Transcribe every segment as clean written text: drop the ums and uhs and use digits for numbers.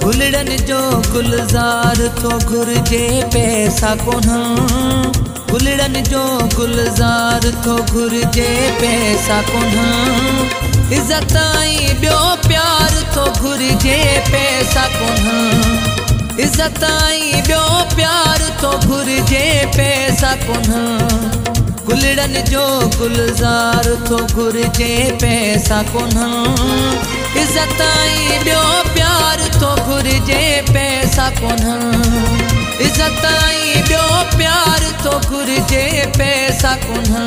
गुलड़न जो गुलजार तो घुर्जे पैसा कोन्हा। गुलड़न जो गुलजार तो घुर्जे पैसा कोन्हा। इज्जत आई ॿियो प्यार तो घुर्जे पैसा कोन्हा। इज्जत आई ॿियो प्यार तो घुर्जे पैसा कोन्हा। गुलड़न जो गुलजार तो घुर्जे पैसा कोन्हा। इज्जत आई ॿियो प्यार तो घुर्जे पैसा कोन्हा। इज्जत आई ॿियो प्यार तो घुर्जे पैसा कोन्हा।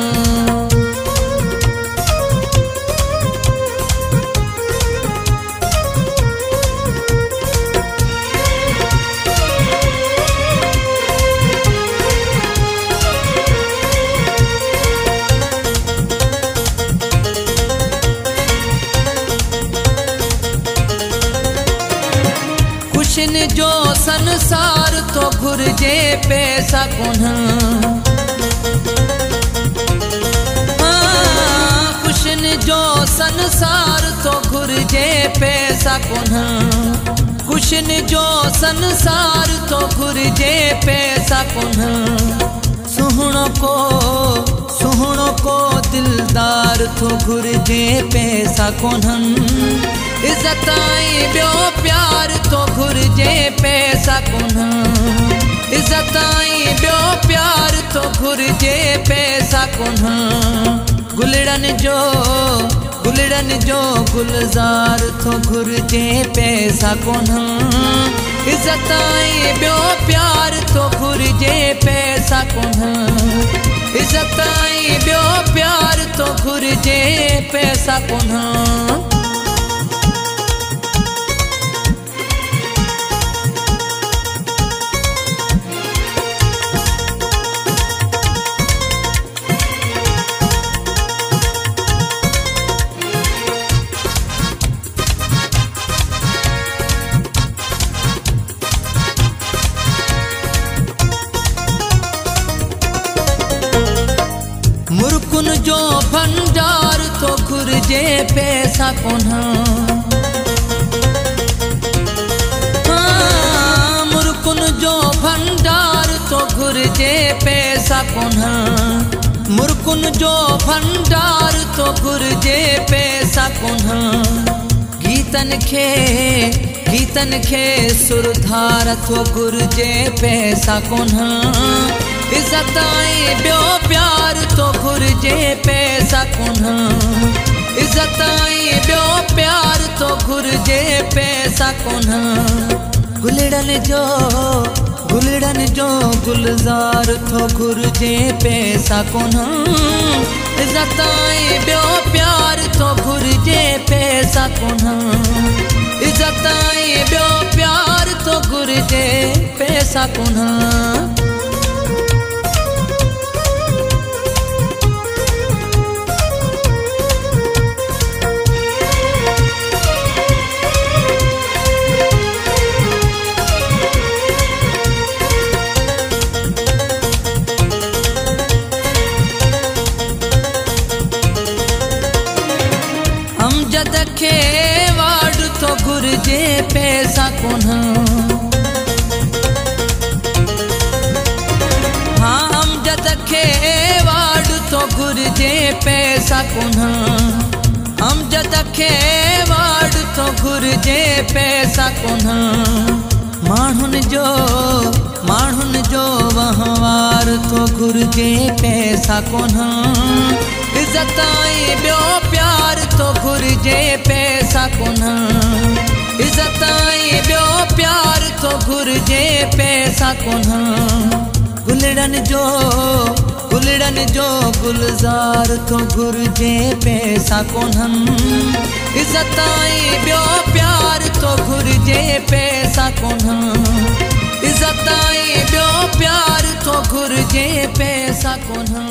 खुशिन जो संसार तो घुर्जे पैसा कोन्हा। खुशिन जो संसार तो घुर्जे पैसा कोन्हा। खुशिन जो संसार तो घुर्जे पैसा कोन्हा। सुहणो को दिलदार तो घुर्जे पैसा कोन्हा। इज्जत आई ॿियो प्यार तो घुर्जे पैसा कोन्हा। इज्जत आई ॿियो प्यार तो घुर्जे पैसा कोन्हा। गुलड़न जो गुलजार तो घुर्जे पैसा कोन्हा। इज्जत आई ॿियो प्यार तो घुर्जे पैसा कोन्हा। इज्जत आई ॿियो प्यार तो घुर्जे पैसा कोन्हा। मुर्कुन जो भंडार तो घुर्जे पैसा कोन्हा। मुर्कुन जो भंडार तो घुर्जे पैसा कोन्हा। मुर्कुन जो भंडार तो घुर्जे पैसा कोन्हा। गीतन खे सुरधार तो घुर्जे पैसा कोन्हा। इज्जत आई ॿियो प्यार तो घुर्जे पैसा कोन्हा। इज्जत आई ॿियो प्यार तो घुर्जे पैसा कोन्हा। गुलड़न जो गुलजार तो घुर्जे पैसा कोन्हा। इज्जत आई ॿियो प्यार तो घुर्जे पैसा कोन्हा। इज्जत आई ॿियो प्यार तो घुर्जे पैसा कोन्हा। अमजद खे वाड तो घुर्जे पैसा कोन्हा। अमजद खे वाड तो घुर्जे पैसा कोन्हा। अमजद खे वाड तो घुर्जे पैसा कोन्हा। माण्हुन जो वहवार तो घुर्जे पैसा कोन्हा। इज्जत आई ॿियो प्यार तो घुर्जे पैसा कोन्हा। इज्जत आई ॿियो प्यार तो घुर्जे पैसा कोन्हा। गुलड़न जो गुलजार तो घुर्जे पैसा कोन्हा। इज्जत आई ॿियो प्यार तो घुर्जे पैसा कोन्हा। इज्जत आई ॿियो प्यार तो घुर्जे पैसा कोन्हा।